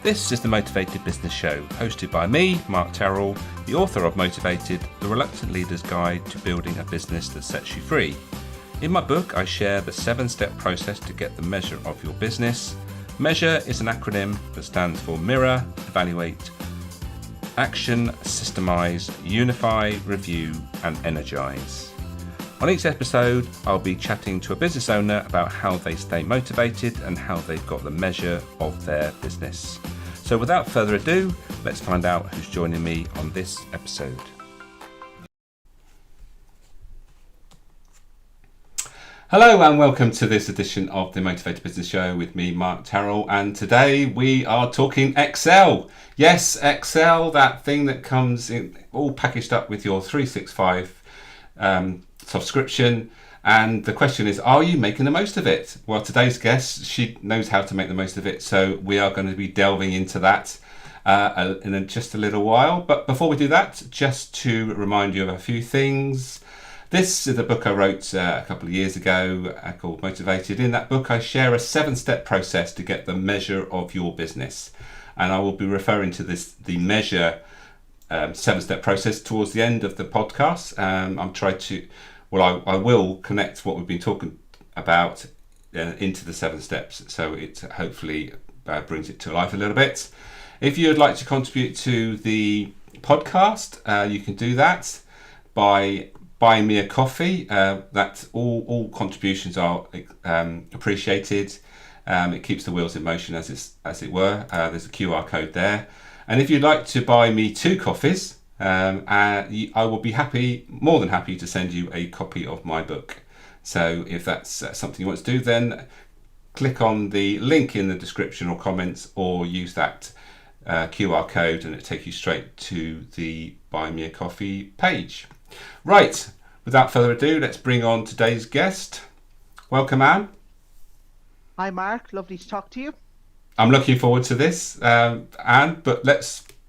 This is the Motivated Business Show, hosted by me, Mark Terrell, the author of Motivated, the Reluctant Leader's Guide to Building a Business that Sets You Free. In my book, I share the 7-step process to get the measure of your business. M.E.A.S.U.R.E is an acronym that stands for Mirror, Evaluate, Action, Systemize, Unify, Review, and Energize. On each episode, I'll be chatting to a business owner about how they stay motivated and how they've got the measure of their business. So without further ado, let's find out who's joining me on this episode. Hello and welcome to this edition of the Motivated Business Show with me, Mark Terrell, and today we are talking Excel. Yes, Excel, that thing that comes in all packaged up with your 365 subscription, and the question is, are you making the most of it? Well, today's guest, she knows how to make the most of it, so we are going to be delving into that in just a little while. But before we do that, just to remind you of a few things. This is a book I wrote a couple of years ago called Motivated. In that book, I share a 7-step process to get the measure of your business, and I will be referring to the M.E.A.S.U.R.E 7-step process towards the end of the podcast. I will connect what we've been talking about into the 7 steps, so it hopefully brings it to life a little bit. If you would like to contribute to the podcast, you can do that by buying me a coffee. That all contributions are appreciated. It keeps the wheels in motion, as it were. There's a QR code there. And if you'd like to buy me 2 coffees, I will be more than happy to send you a copy of my book. So if that's something you want to do, then click on the link in the description or comments, or use that QR code and it'll take you straight to the Buy Me a Coffee page. Right, without further ado, let's bring on today's guest. Welcome, Anne. Hi, Mark. Lovely to talk to you. I'm looking forward to this, Anne, but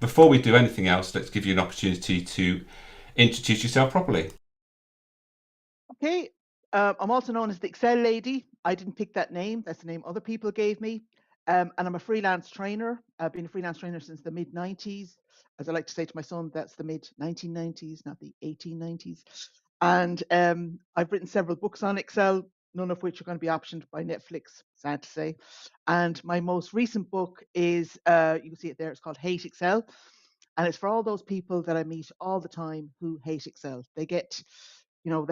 before we do anything else, let's give you an opportunity to introduce yourself properly. Okay, I'm also known as the Excel Lady. I didn't pick that name. That's the name other people gave me. And I'm a freelance trainer. I've been a freelance trainer since the mid-90s. As I like to say to my son, that's the mid-1990s, not the 1890s. And I've written several books on Excel, none of which are going to be optioned by Netflix, sad to say. And my most recent book is, you can see it there, it's called Hate Excel. And it's for all those people that I meet all the time who hate Excel. They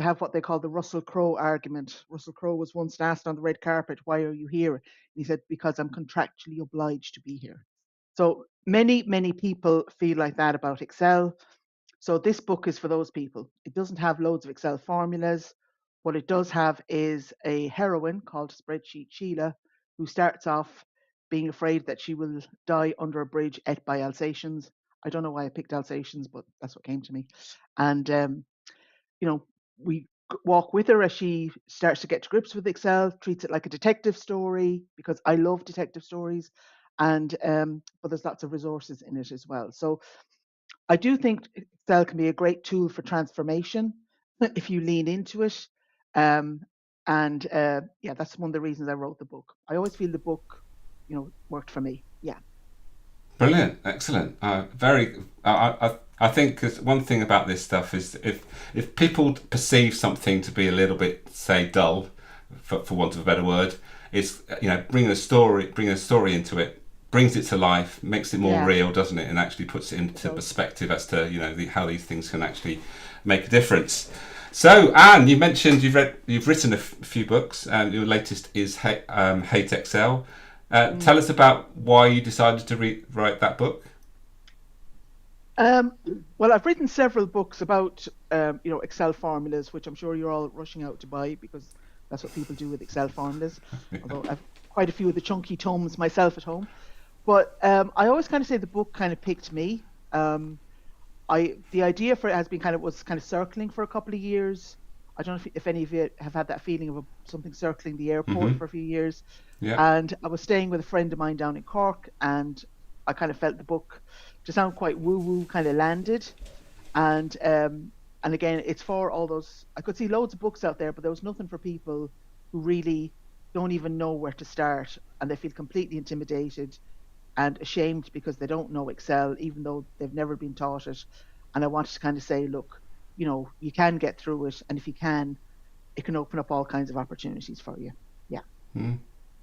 have what they call the Russell Crowe argument. Russell Crowe was once asked on the red carpet, "Why are you here?" And he said, "Because I'm contractually obliged to be here." So many, many people feel like that about Excel. So this book is for those people. It doesn't have loads of Excel formulas. What it does have is a heroine called Spreadsheet Sheila, who starts off being afraid that she will die under a bridge et by Alsatians. I don't know why I picked Alsatians, but that's what came to me. And we walk with her as she starts to get to grips with Excel, treats it like a detective story, because I love detective stories, and but there's lots of resources in it as well. So I do think Excel can be a great tool for transformation if you lean into it. That's one of the reasons I wrote the book. I always feel the book, worked for me. Yeah. Brilliant, excellent. I think one thing about this stuff is if people perceive something to be a little bit, say, dull, for want of a better word, it's bringing a story into it, brings it to life, makes it more real, doesn't it? And actually puts it into perspective as to how these things can actually make a difference. So, Anne, you mentioned you've written a few books. Your latest is Hate Excel. Tell us about why you decided to write that book. Well, I've written several books about Excel formulas, which I'm sure you're all rushing out to buy, because that's what people do with Excel formulas. Although I've quite a few of the chunky tomes myself at home. But I always kind of say the book kind of picked me. The idea for it has been was circling for a couple of years. I don't know if any of you have had that feeling of something circling the airport for a few years. Yeah. And I was staying with a friend of mine down in Cork, and I kind of felt the book, to sound quite woo-woo, kind of landed. And again, it's for all those, I could see loads of books out there, but there was nothing for people who really don't even know where to start, and they feel completely intimidated. and ashamed because they don't know Excel, even though they've never been taught it. And I wanted to kind of say, look, you can get through it. And if you can, it can open up all kinds of opportunities for you. Yeah.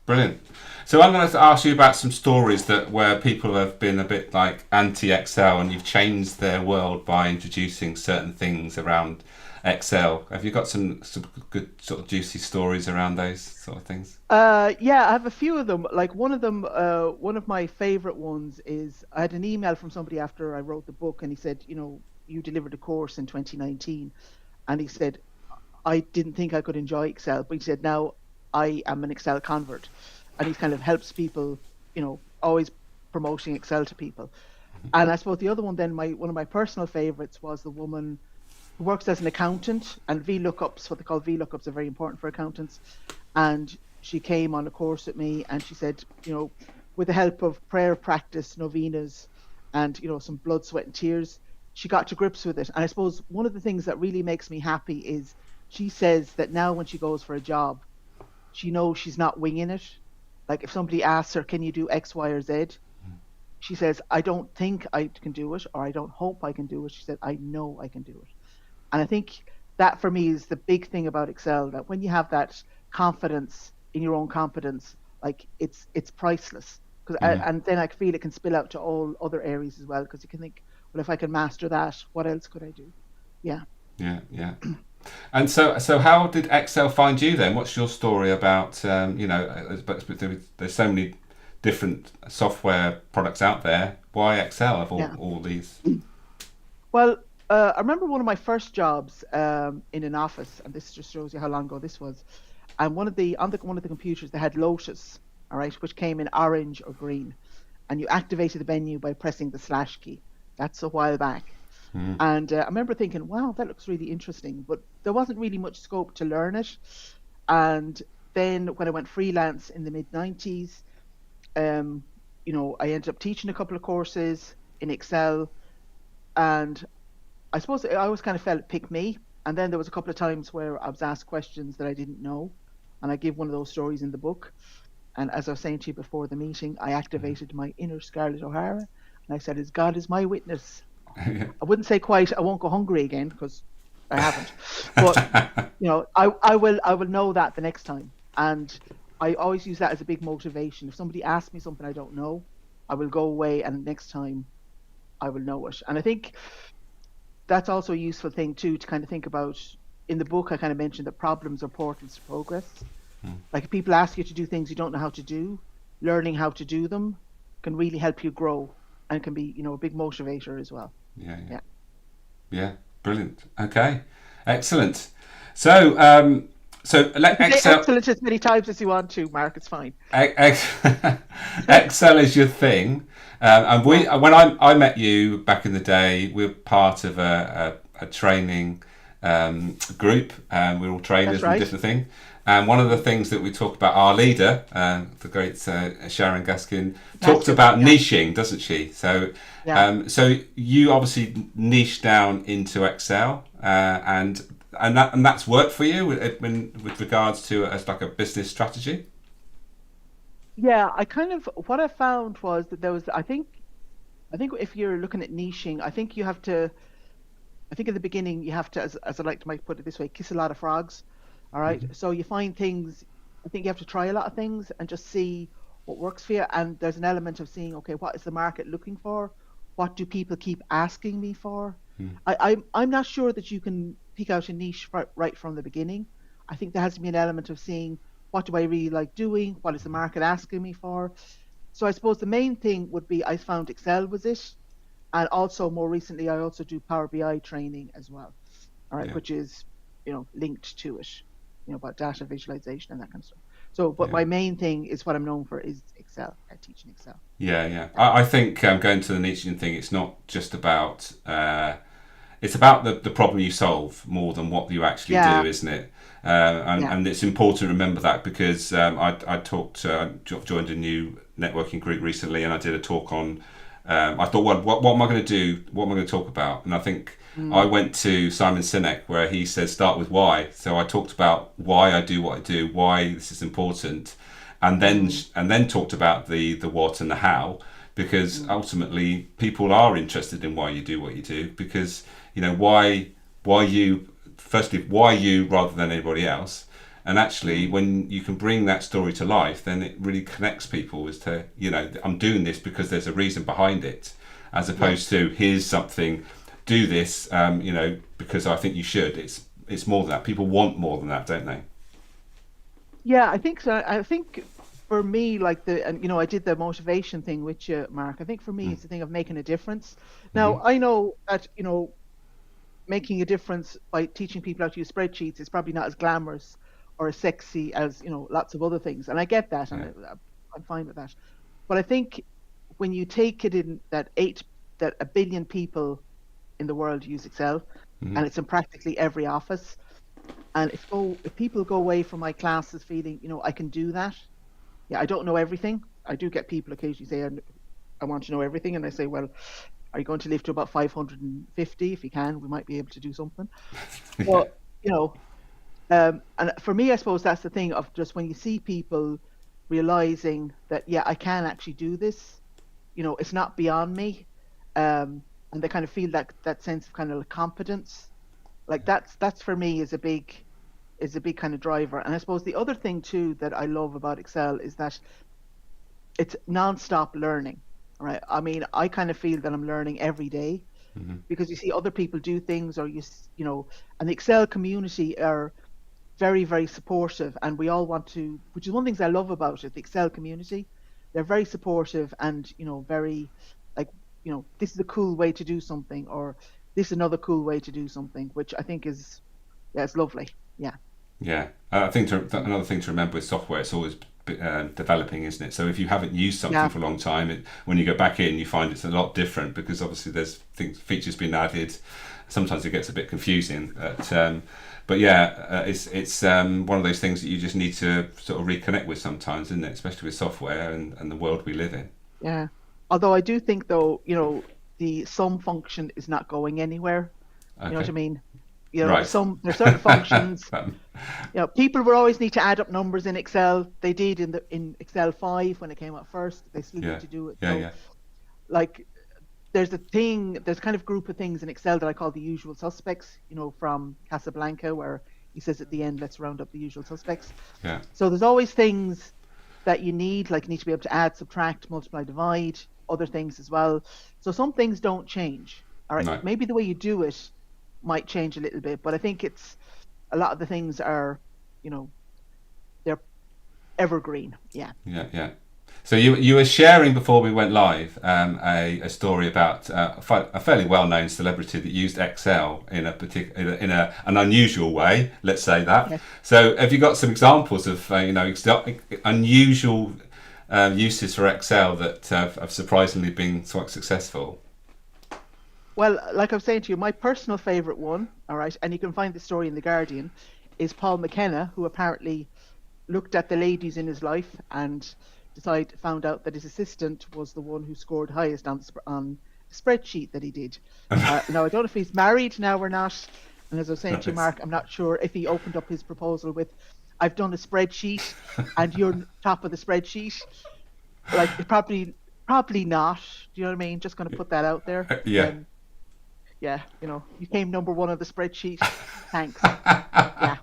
Brilliant. So I'm going to ask you about some stories that where people have been a bit like anti-Excel and you've changed their world by introducing certain things around Excel. Have you got some good sort of juicy stories around those sort of things? Yeah, I have a few of them. Like one of them, one of my favorite ones is I had an email from somebody after I wrote the book, and he said, you delivered a course in 2019, and he said, I didn't think I could enjoy Excel, but he said now I am an Excel convert, and he kind of helps people, always promoting Excel to people. And I suppose the other one, then my one of my personal favorites was the woman who works as an accountant, and VLOOKUPs, what they call VLOOKUPs, are very important for accountants. And she came on a course with me, and she said, with the help of prayer practice, novenas, and some blood, sweat, and tears, she got to grips with it. And I suppose one of the things that really makes me happy is she says that now when she goes for a job, she knows she's not winging it. Like if somebody asks her, "Can you do X, Y, or Z?" She says, "I don't think I can do it, or I don't hope I can do it." She said, "I know I can do it." And I think that for me is the big thing about Excel, that when you have that confidence in your own competence, like it's priceless. Because and then I feel it can spill out to all other areas as well. Because you can think, well, if I can master that, what else could I do? Yeah. Yeah, yeah. And so how did Excel find you then? What's your story about? There's so many different software products out there. Why Excel of Yeah. all these? Well, I remember one of my first jobs in an office, and this just shows you how long ago this was. And one of the computers they had Lotus, all right, which came in orange or green, and you activated the menu by pressing the slash key. That's a while back. And I remember thinking, wow, that looks really interesting, but there wasn't really much scope to learn it. And then when I went freelance in the mid 90s, um, I ended up teaching a couple of courses in Excel, and I suppose I always kind of felt pick me. And then there was a couple of times where I was asked questions that I didn't know, and I give one of those stories in the book. And as I was saying to you before the meeting, I activated my inner Scarlett O'Hara, and I said, "As God is my witness, I wouldn't say quite, I won't go hungry again because I haven't, but I will know that the next time." And I always use that as a big motivation. If somebody asks me something I don't know, I will go away, and next time I will know it. And I think that's also a useful thing too, to kind of think about. In the book, I kind of mentioned that problems are portals to progress. Like if people ask you to do things you don't know how to do, learning how to do them can really help you grow, and can be, a big motivator as well. Yeah, yeah, Yeah. yeah. Brilliant. Okay, excellent. So You let can say Excel. excellent as many times as you want to, Mark. It's fine. Excel is your thing, and we Yeah, when I met you back in the day, we were part of a training group, and we were all that's trainers and right. different things. And one of the things that we talk about, our leader, the great Sharon Gaskin, talked Gaskin. about Yeah. niching, doesn't she? So, Yeah. so you obviously niche down into Excel, and that's worked for you with regards to as like a business strategy. Yeah. I kind of, what I found was that there was, I think if you're looking at niching, I think in the beginning you have to, as I like to might put it this way, kiss a lot of frogs. All right. So you find things, I think you have to try a lot of things and just see what works for you. And there's an element of seeing, okay, what is the market looking for? What do people keep asking me for? I'm not sure that you can pick out a niche right from the beginning. I think there has to be an element of seeing, what do I really like doing? What is the market asking me for? So I suppose the main thing would be, I found Excel was it. And also more recently, I also do Power BI training as well. All right, Yeah, which is, linked to it, about data visualization and that kind of stuff. So, but yeah. my main thing is what I'm known for is Excel, teaching Excel. Yeah, yeah. Yeah. I think going to the niching thing, it's not just about it's about the problem you solve more than what you actually do, Yeah. isn't it? Yeah. And it's important to remember that because joined a new networking group recently, and I did a talk on. I thought, what am I going to do? What am I going to talk about? And I think I Mm, went to Simon Sinek where he says start with why. So I talked about why I do what I do, why this is important, and then mm, and then talked about the what and the how. because Mm. ultimately people are interested in why you do what you do, because why you, firstly, why you rather than anybody else. And actually, Mm. when you can bring that story to life, then it really connects people as to, I'm doing this because there's a reason behind it, as opposed Yes. to here's something, do this, because I think you should. It's more than that. People want more than that, don't they? Yeah, I think so. I think for me, like and I did the motivation thing with you, Mark. I think for me, it's the thing of making a difference. Mm-hmm. Now, I know that, making a difference by teaching people how to use spreadsheets is probably not as glamorous or as sexy as, lots of other things. And I get that, and Yeah. I'm fine with that. But I think when you take it in that a billion people in the world use Excel, Mm-hmm. and it's in practically every office. And if people go away from my classes feeling, I can do that. Yeah, I don't know everything. I do get people occasionally say, I want to know everything. And I say, well, are you going to live to about 550? If you can, we might be able to do something. Yeah. But, you know, and for me, I suppose that's the thing of just when you see people realizing that, yeah, I can actually do this, it's not beyond me. And they kind of feel that sense of kind of competence. Like that's for me is a big kind of driver. And I suppose the other thing too that I love about Excel is that it's non-stop learning. Right. I mean, I kind of feel that I'm learning every day Mm-hmm. because you see other people do things, or and the Excel community are very, very supportive, and we all want to, which is one of the things I love about it, the Excel community. They're very supportive and, very like, this is a cool way to do something, or this is another cool way to do something, which I think is, yeah, it's lovely. Yeah. Yeah, I think Mm. another thing to remember with software, it's always developing, isn't it? So if you haven't used something Yeah. for a long time, when you go back in, you find it's a lot different because obviously there's features being added. Sometimes it gets a bit confusing, but yeah, it's one of those things that you just need to sort of reconnect with sometimes, isn't it? Especially with software and the world we live in. Yeah. Although I do think though, the sum function is not going anywhere. You know what Okay, I mean? right. There's certain functions. Um, People will always need to add up numbers in Excel. They did in Excel 5 when it came out first. They still need yeah, to do it. yeah, So yeah. like there's kind of group of things in Excel that I call the usual suspects, from Casablanca, where he says at the end, let's round up the usual suspects. Yeah. So there's always things that you need, like you need to be able to add, subtract, multiply, divide, other things as well. So some things don't change. All right. No. Maybe the way you do it might change a little bit, but I think it's a lot of the things are, you know, they're evergreen. Yeah. Yeah, yeah. So you were sharing before we went live a story about a fairly well known celebrity that used Excel in a particular an unusual way. Let's say that. Yes. So have you got some examples of unusual uses for Excel that have surprisingly been quite successful? Well, like I was saying to you, my personal favorite one, all right, and you can find the story in The Guardian, is Paul McKenna, who apparently looked at the ladies in his life and found out that his assistant was the one who scored highest on the spreadsheet that he did. Now, I don't know if he's married now or not. And as I was saying to you, Nice. Mark, I'm not sure if he opened up his proposal with, I've done a spreadsheet and you're top of the spreadsheet. Like, probably not. Do you know what I mean? Just going to put that out there. Yeah. Yeah, you came number one on the spreadsheet. Thanks. Yeah,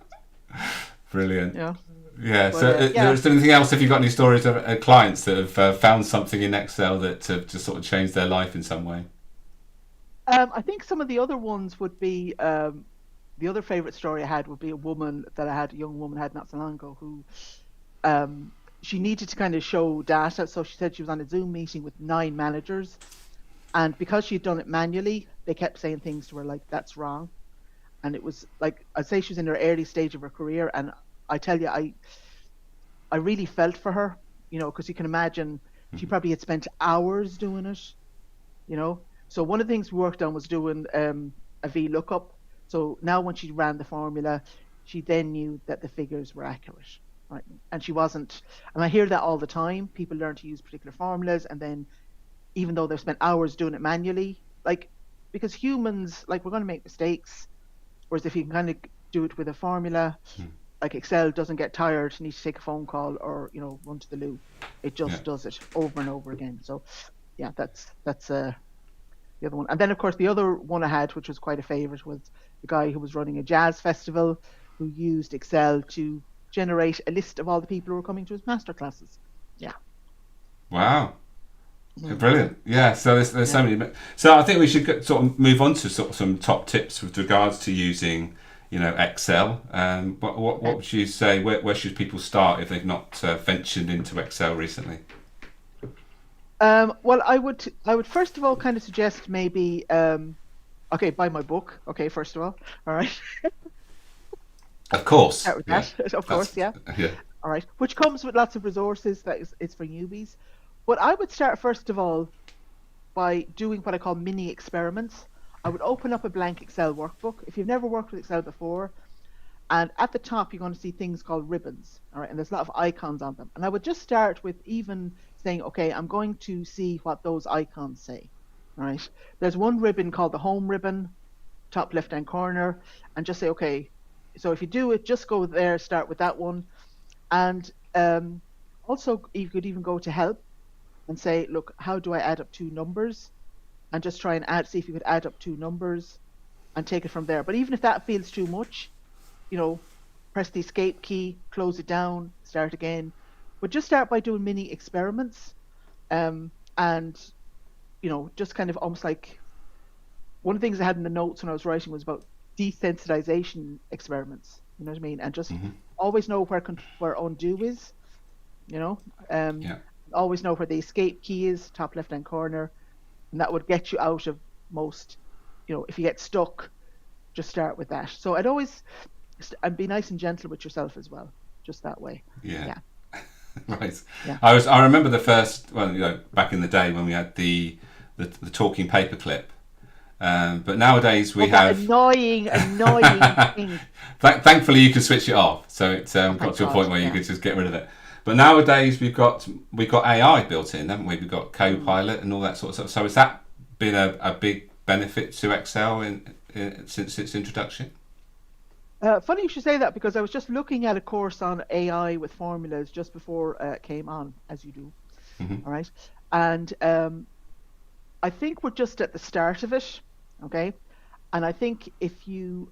Brilliant. you know, Yeah. but So, is yeah. there anything else? Have you got any stories of clients that have found something in Excel that have just sort of changed their life in some way? I think some of the other ones would be the other favorite story I had would be a young woman I had not so long ago who um, she needed to kind of show data. So she said she was on a Zoom meeting with 9 managers, and because she'd done it manually, they kept saying things to her like, "That's wrong." And it was like I'd say she was in her early stage of her career, and I tell you, I really felt for her, because you can imagine she probably had spent hours doing it, you know. So one of the things we worked on was doing a VLOOKUP. So now when she ran the formula, she then knew that the figures were accurate, right? And she wasn't, and I hear that all the time. People learn to use particular formulas, and then even though they've spent hours doing it manually, like because humans, like we're going to make mistakes, whereas if you can kind of do it with a formula, like Excel doesn't get tired, needs to take a phone call or run to the loo. It Yeah. just does it over and over again. So yeah, that's the other one. And then of course the other one I had, which was quite a favorite, was the guy who was running a jazz festival who used Excel to generate a list of all the people who were coming to his master classes. Yeah. Wow. Mm, Brilliant. Yeah. So there's yeah. so many. So I think we should sort of move on to sort of some top tips with regards to using, Excel. What Okay. would you say? Where should people start if they've not ventured into Excel recently? Well, I would first of all kind of suggest maybe okay, buy my book. Okay, first of all right, Of course. start with Yeah. that, of That's course, yeah, yeah. all right, which comes with lots of resources that is it's for newbies. But I would start first of all by doing what I call mini experiments. I would open up a blank Excel workbook. If you've never worked with Excel before, and at the top, you're going to see things called ribbons. All right. And there's a lot of icons on them. And I would just start with even saying, okay, I'm going to see what those icons say. All right. There's one ribbon called the home ribbon, top left hand corner, and just say, okay, so if you do it, just go there, start with that one. And also, you could even go to help and say, look, how do I add up two numbers? And just try and see if you could add up two numbers and take it from there. But even if that feels too much, you know, press the escape key, close it down, start again. But just start by doing mini experiments, and just kind of almost like one of the things I had in the notes when I was writing was about desensitization experiments. You know what I mean? And just Hmm. always know where undo is. You know, um, Yeah. always know where the escape key is, top left hand corner, and that would get you out of most. If you get stuck, just start with that. So I'd always and be nice and gentle with yourself as well, just that way. Yeah. Yeah, Right. yeah. I remember the first, well, back in the day when we had the talking paperclip. But nowadays we Oh, that have. annoying thing. Thankfully, you can switch it off, so it Oh, got thank to a God. point where you Yeah. could just get rid of it. But nowadays we've got AI built in, haven't we? We've got Mm. Copilot and all that sort of stuff. So has that been a big benefit to Excel since its introduction? Funny you should say that because I was just looking at a course on AI with formulas just before it came on, as you do. Hmm. All right. And I think we're just at the start of it. Okay. And I think if you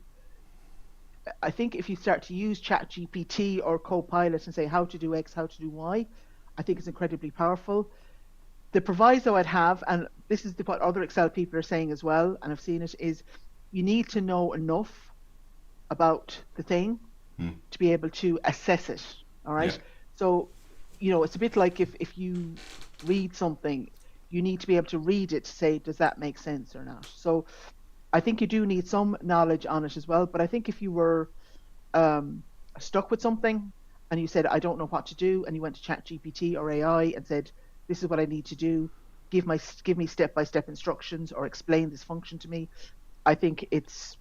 start to use ChatGPT or Copilot and say how to do X, how to do Y, I think it's incredibly powerful. The proviso I'd have, and this is what other Excel people are saying as well, and I've seen it, is you need to know enough about the thing Mm. to be able to assess it. All Yeah. right. So, it's a bit like if you read something, you need to be able to read it to say, does that make sense or not? So I think you do need some knowledge on it as well. But I think if you were um, stuck with something and you said, I don't know what to do, and you went to ChatGPT or AI and said, this is what I need to do, give me step by step instructions or explain this function to me. I think it's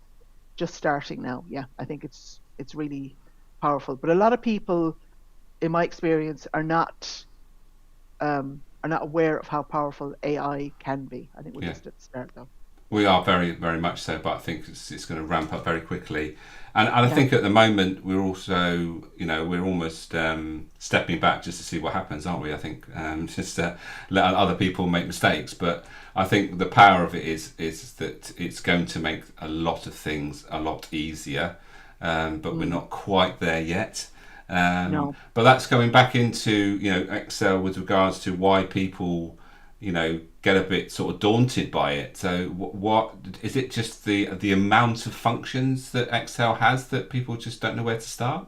just starting now. Yeah, I think it's really powerful. But a lot of people, in my experience, are not aware of how powerful AI can be. I think we're Yeah. just at the start though. We are very, very much so, but I think it's going to ramp up very quickly. And I Yeah. think at the moment we're also, we're almost stepping back just to see what happens, aren't we? I think just to let other people make mistakes. But I think the power of it is that it's going to make a lot of things a lot easier, but we're Mm, not quite there yet. no. But that's going back into Excel with regards to why people get a bit sort of daunted by it. So what is it? Just the amount of functions that Excel has that people just don't know where to start?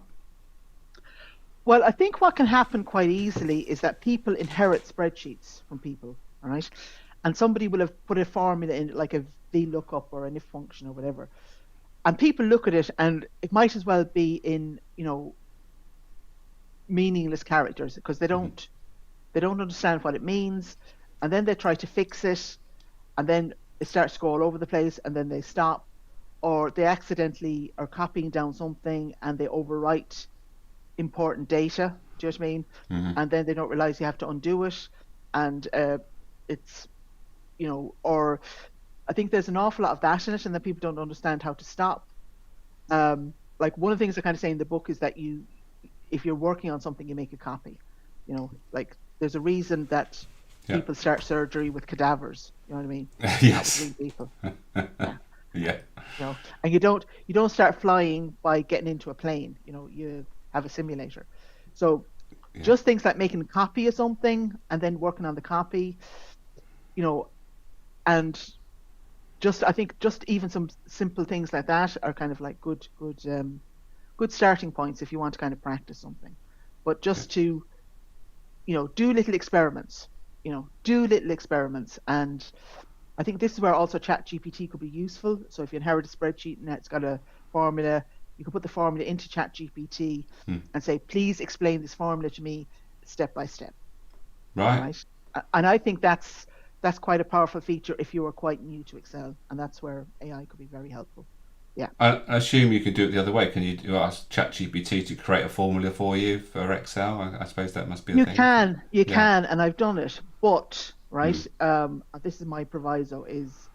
Well, I think what can happen quite easily is that people inherit spreadsheets from people, all right? And somebody will have put a formula in it, like a VLOOKUP or an if function or whatever. And people look at it and it might as well be in, meaningless characters because they don't understand what it means. And then they try to fix it and then it starts to go all over the place and then they stop, or they accidentally are copying down something and they overwrite important data. Do you know what I mean? Mm-hmm. And then they don't realize you have to undo it. And it's, or I think there's an awful lot of that in it, and then people don't understand how to stop. Like one of the things I kind of say in the book is that if you're working on something, you make a copy. Like there's a reason that Yeah. people start surgery with cadavers. You know what I mean? Not with Yes. real people. Yeah. Yeah. And you don't start flying by getting into a plane. You have a simulator. So Yeah. just things like making a copy of something and then working on the copy, you know, and just I think just even some simple things like that are kind of like good starting points if you want to kind of practice something. But Yeah. just to do little experiments, and I think this is where also Chat GPT could be useful. So if you inherit a spreadsheet and it's got a formula, you can put the formula into Chat GPT Hmm. and say, please explain this formula to me step by step. All Right. right. And I think that's quite a powerful feature if you are quite new to Excel. And that's where AI could be very helpful. Yeah. I assume you can do it the other way. Can you ask ChatGPT to create a formula for you for Excel? I suppose that must be a You thing. can, you Yeah. can, and I've done it. But Hmm. right, this is my proviso is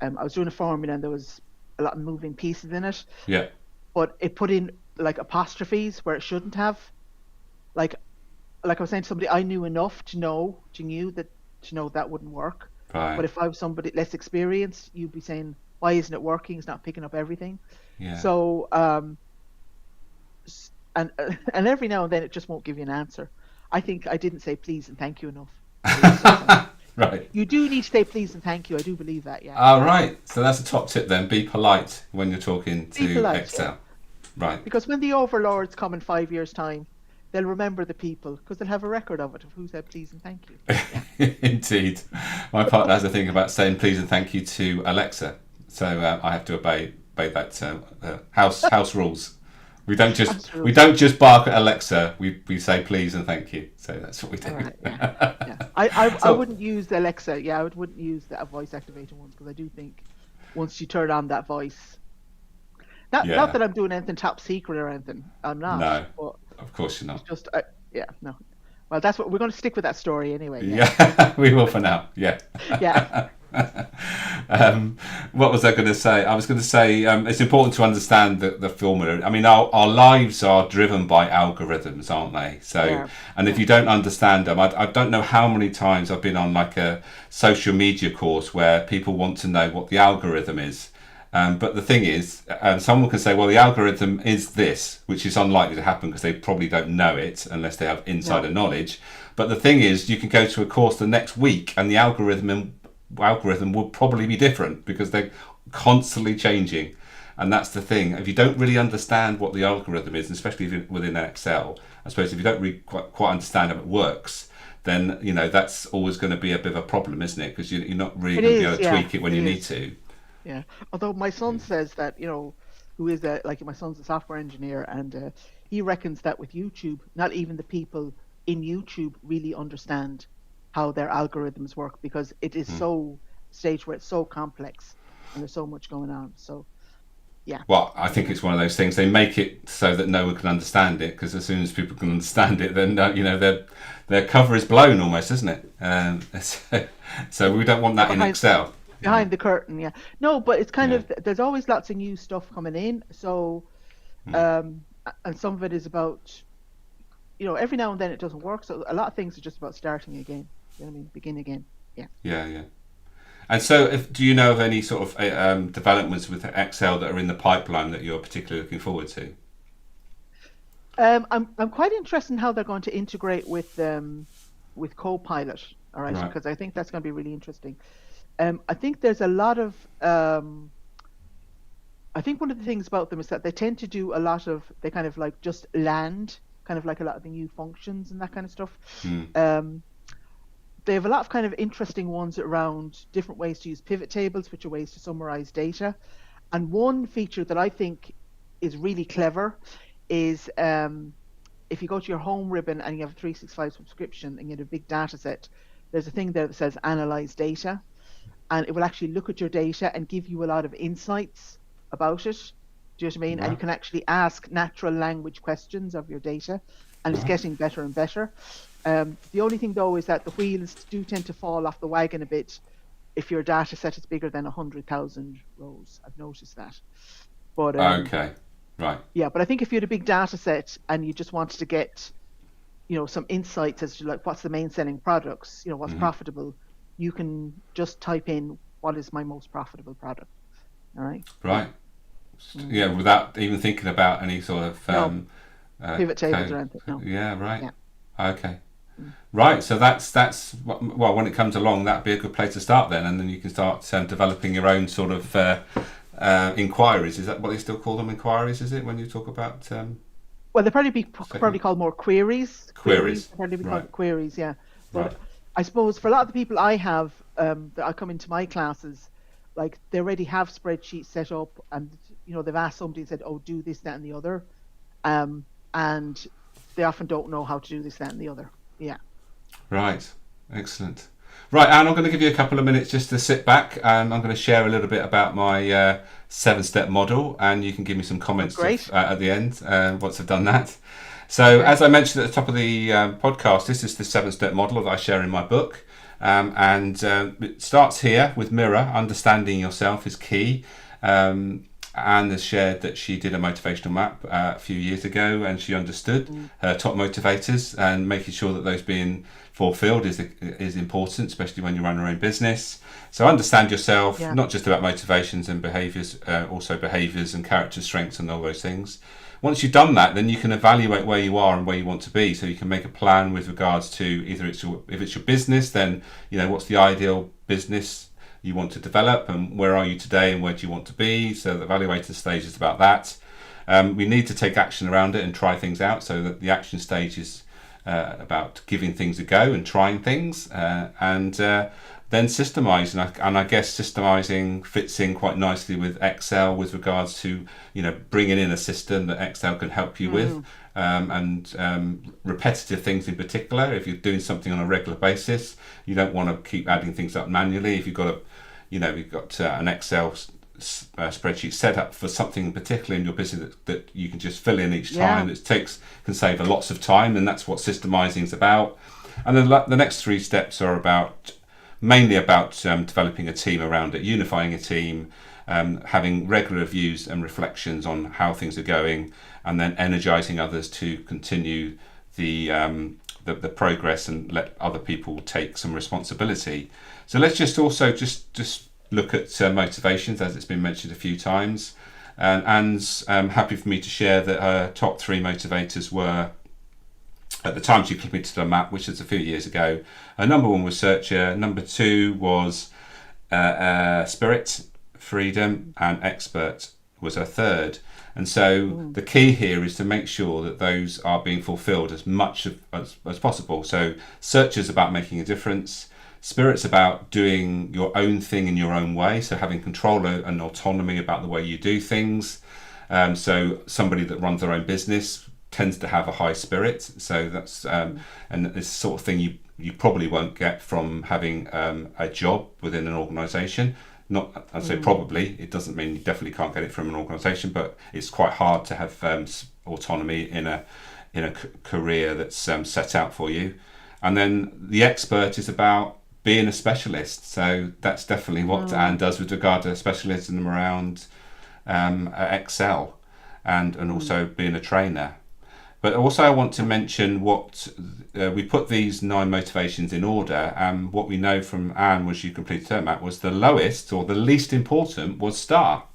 I was doing a formula and there was a lot of moving pieces in it, Yeah. but it put in like apostrophes where it shouldn't have. Like I was saying to somebody, I knew enough to know that wouldn't work. Right. But if I was somebody less experienced, you'd be saying, why isn't it working? It's not picking up everything. Yeah. So and every now and then it just won't give you an answer. I think I didn't say please and thank you enough to it. So Right. you do need to say please and thank you. I do believe that. Yeah. All right. So that's a top tip then. Be polite when you're talking Be to polite. Yeah. Excel. Right. Because when the overlords come in 5 years' time, they'll remember the people because they'll have a record of it of who said please and thank you. Yeah. Indeed. My partner has a thing about saying please and thank you to Alexa. So I have to obey that house rules. We Absolutely. don't just bark at Alexa. We say please and thank you. So that's what we All do. right. Yeah. Yeah. I So wouldn't use the Alexa. Yeah, I wouldn't use the voice activated ones because I do think once you turn on that voice, not yeah, that I'm doing anything top secret or anything. I'm not. no, But of course you're it's not. just, yeah, no. Well, that's what we're going to stick with that story anyway. Yeah. Yeah, we will for now. Yeah. Yeah. um, what was I going to say? I was going to say it's important to understand the formula. I mean, our lives are driven by algorithms, aren't they? They So, are. and if Yeah. you don't understand them, I don't know how many times I've been on like a social media course where people want to know what the algorithm is. But the thing is, someone can say, well, the algorithm is this, which is unlikely to happen because they probably don't know it unless they have insider No. knowledge. But the thing is, you can go to a course the next week and the algorithm will probably be different because they're constantly changing. And that's the thing. If you don't really understand what the algorithm is, especially within Excel, I suppose if you don't really quite understand how it works, then that's always going to be a bit of a problem, isn't it? Because you're not really It going to be able is. to Yeah. tweak it when It you need is. to. Yeah. Although my son says that, who is like my son's a software engineer, and he reckons that with YouTube, not even the people in YouTube really understand how their algorithms work because it is so stage where it's so complex and there's so much going on. So yeah, Well, I think yeah, it's one of those things. They make it so that no one can understand it because as soon as people can understand it, then their cover is blown almost, isn't it? So we don't want they're that in behind Excel. Yeah. behind the curtain. Yeah, no, but it's kind Yeah. of there's always lots of new stuff coming in. So and some of it is about every now and then it doesn't work. So a lot of things are just about starting again. You know what I mean? Begin again. Yeah. Yeah. Yeah. And so, do you know of any sort of developments with Excel that are in the pipeline that you're particularly looking forward to? I'm quite interested in how they're going to integrate with Copilot. All right, Right. because I think that's going to be really interesting. I think there's a lot of I think one of the things about them is that they tend to do a lot of they kind of like just land kind of like a lot of the new functions and that kind of stuff. Hmm. Um, they have a lot of kind of interesting ones around different ways to use pivot tables, which are ways to summarize data. And one feature that I think is really clever is if you go to your home ribbon and you have a 365 subscription and you have a big data set, there's a thing there that says analyze data, and it will actually look at your data and give you a lot of insights about it. Do you know what I mean? And you Right. can actually ask natural language questions of your data, and it's Right. getting better and better. The only thing though is that the wheels do tend to fall off the wagon a bit if your data set is bigger than 100,000 rows. I've noticed that. But Okay. Right. yeah, but I think if you had a big data set and you just wanted to get, some insights as to like what's the main selling products, what's Hmm. profitable, you can just type in what is my most profitable product. All right. Right. Mm. Yeah, without even thinking about any sort of No pivot tables code. or anything. No. Yeah, right. Yeah. Okay. Mm. Right. So that's well, when it comes along, that'd be a good place to start then, and then you can start developing your own sort of inquiries. Is that what they still call them? Inquiries? Is it when you talk about Well, they probably be second probably called more queries. Queries, queries? they probably be Right. called queries. Yeah. Right. But I suppose for a lot of the people I have that I come into my classes, like they already have spreadsheets set up, and they've asked somebody and said, "Oh, do this, that, and the other," um, and they often don't know how to do this, that, and the other. Yeah. Right. Excellent. Right, Anne, I'm going to give you a couple of minutes just to sit back, and I'm going to share a little bit about my seven-step model, and you can give me some Oh, comments great. at the end once I've done that. So, Okay. as I mentioned at the top of the podcast, this is the seven-step model that I share in my book, and it starts here with mirror. Understanding yourself is key. Anne has shared that she did a motivational map a few years ago, and she understood Mm. her top motivators, and making sure that those being fulfilled is important, especially when you run your own business. So understand yourself, Yeah. not just about motivations and behaviors, also behaviors and character strengths and all those things. Once you've done that, then you can evaluate where you are and where you want to be. So you can make a plan with regards to either if it's your business, then what's the ideal business you want to develop, and where are you today and where do you want to be. So the evaluator stage is about that. We need to take action around it and try things out. So that the action stage is about giving things a go and trying things, and then systemize. And I guess systemizing fits in quite nicely with Excel with regards to bringing in a system that Excel can help you with. Mm. And repetitive things in particular. If you're doing something on a regular basis, you don't want to keep adding things up manually. If you've got an Excel spreadsheet set up for something particular in your business that you can just fill in each Yeah. time, can save a lots of time, and that's what systemizing is about. And then the next three steps are mainly about developing a team around it, unifying a team, having regular reviews and reflections on how things are going, and then energizing others to continue the progress and let other people take some responsibility. So let's just also just look at motivations, as it's been mentioned a few times. And Anne's happy for me to share that her top three motivators were, at the time she committed a map, which was a few years ago. Her number one was searcher, number two was spirit, freedom, and expert was her third. And so Mm. the key here is to make sure that those are being fulfilled as much as possible. So search is about making a difference. Spirit's about doing your own thing in your own way, so having control and autonomy about the way you do things. So somebody that runs their own business tends to have a high spirit. So that's Mm. and this sort of thing you probably won't get from having a job within an organisation. Not, I'd say Mm. probably. It doesn't mean you definitely can't get it from an organisation, but it's quite hard to have autonomy in a career that's set out for you. And then the expert is about being a specialist. So that's definitely what Mm. Anne does with regard to specialism around Excel and Mm. also being a trainer. But also, I want to mention what we put these 9 motivations in order, and what we know from Anne was, you completed her map, was the lowest or the least important was star.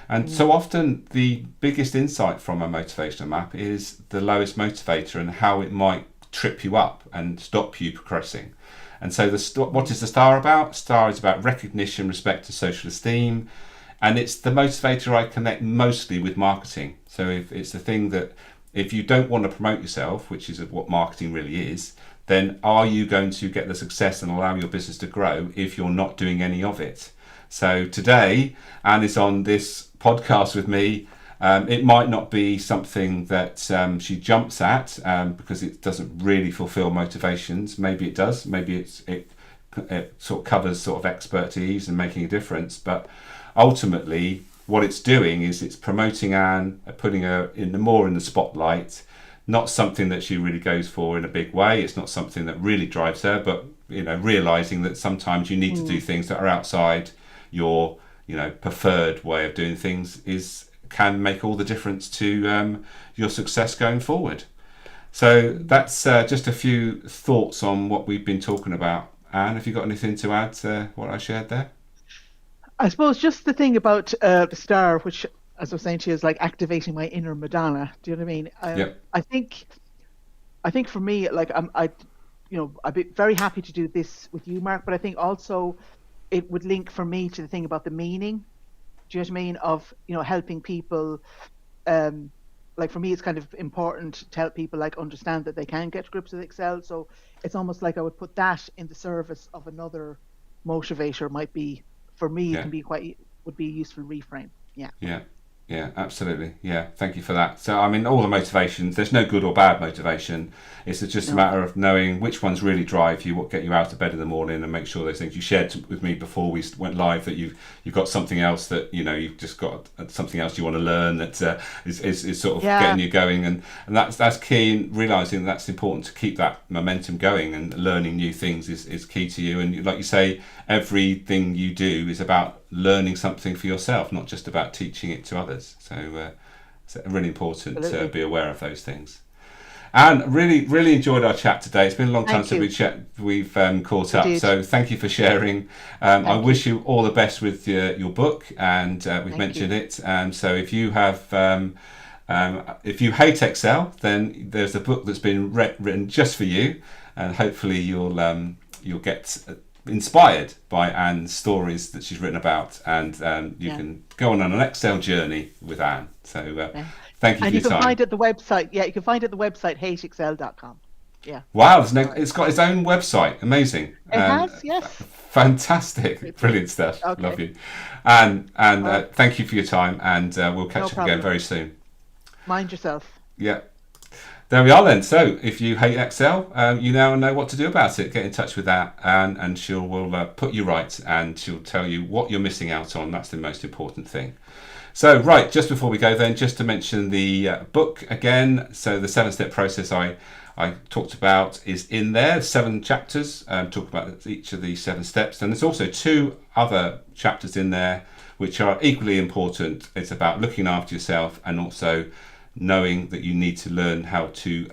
And Mm. so often the biggest insight from a motivational map is the lowest motivator and how it might trip you up and stop you progressing. And so what Mm. is the star about? Star is about recognition, respect, and social esteem. And it's the motivator I connect mostly with marketing. So if it's the thing that, if you don't want to promote yourself, which is what marketing really is, then are you going to get the success and allow your business to grow if you're not doing any of it? So today, Anne is on this podcast with me. It might not be something that she jumps at because it doesn't really fulfill motivations. Maybe it does. Maybe it sort of covers sort of expertise and making a difference. But ultimately, what it's doing is it's promoting Anne, putting her more in the spotlight. Not something that she really goes for in a big way. It's not something that really drives her, but realizing that sometimes you need to do Mm. things that are outside your preferred way of doing things can make all the difference to your success going forward. So that's just a few thoughts on what we've been talking about. Anne, have you got anything to add to what I shared there? I suppose just the thing about the star, which, as I was saying to you, is like activating my inner Madonna. Do you know what I mean? Yep. I think for me, like I'd be very happy to do this with you, Mark. But I think also it would link for me to the thing about the meaning. Do you know what I mean? Of helping people. Um, like for me, it's kind of important to help people like understand that they can get to grips with Excel. So it's almost like I would put that in the service of another motivator. Might be for me, it Yeah. can be quite would be a useful reframe. Yeah. Yeah, yeah, absolutely. Yeah, thank you for that. So, I mean, all the motivations, there's no good or bad motivation. It's just a No. matter of knowing which ones really drive you, what get you out of bed in the morning, and make sure those things you shared with me before we went live that you've got something else that you've just got something else you want to learn that is sort of Yeah. getting you going, and that's key. In realizing that's important to keep that momentum going, and learning new things is key to you. And like you say, everything you do is about learning something for yourself, not just about teaching it to others. So it's really important to Absolutely. be aware of those things. And really, really enjoyed our chat today. It's been a long time Thank since you. we've caught We up. did. So thank you for sharing. I Thank you. wish you all the best with your book, and we've Thank you. mentioned it. So if you have if you hate Excel, then there's a book that's been written just for you, and hopefully you'll get inspired by Anne's stories that she's written about, and you Yeah. can go on an Excel journey with Anne. So Yeah. thank you for And you your can time. find it at the website. Yeah, you can find it at the website hateexcel.com. Yeah. Wow, All right. it's got its own website. Amazing. It has, yes. Fantastic. It's Brilliant stuff. Love okay. you. And All right. thank you for your time, and we'll No catch up again problem. very soon. Mind yourself. Yeah. There we are then. So if you hate Excel, you now know what to do about it. Get in touch with that, and she will put you right, and she'll tell you what you're missing out on. That's the most important thing. So, right, just before we go, then, just to mention the book again. So, the 7-step process I talked about is in there, 7 chapters, talk about each of the 7 steps. And there's also 2 other chapters in there which are equally important. It's about looking after yourself and also knowing that you need to learn how to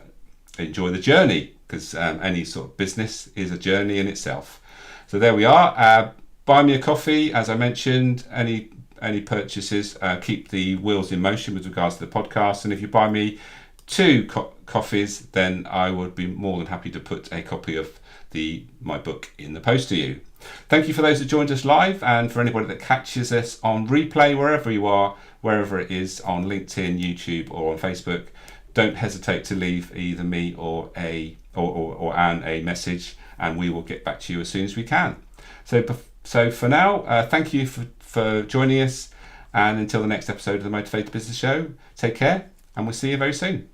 enjoy the journey, because any sort of business is a journey in itself. So, there we are. Buy me a coffee, as I mentioned. Any purchases keep the wheels in motion with regards to the podcast. And if you buy me 2 coffees, then I would be more than happy to put a copy of my book in the post to you. Thank you for those that joined us live, and for anybody that catches us on replay, wherever you are, wherever it is, on LinkedIn, YouTube, or on Facebook. Don't hesitate to leave either me or Anne a message, and we will get back to you as soon as we can. So for now, thank you for joining us, and until the next episode of the Motivated Business Show, take care, and we'll see you very soon.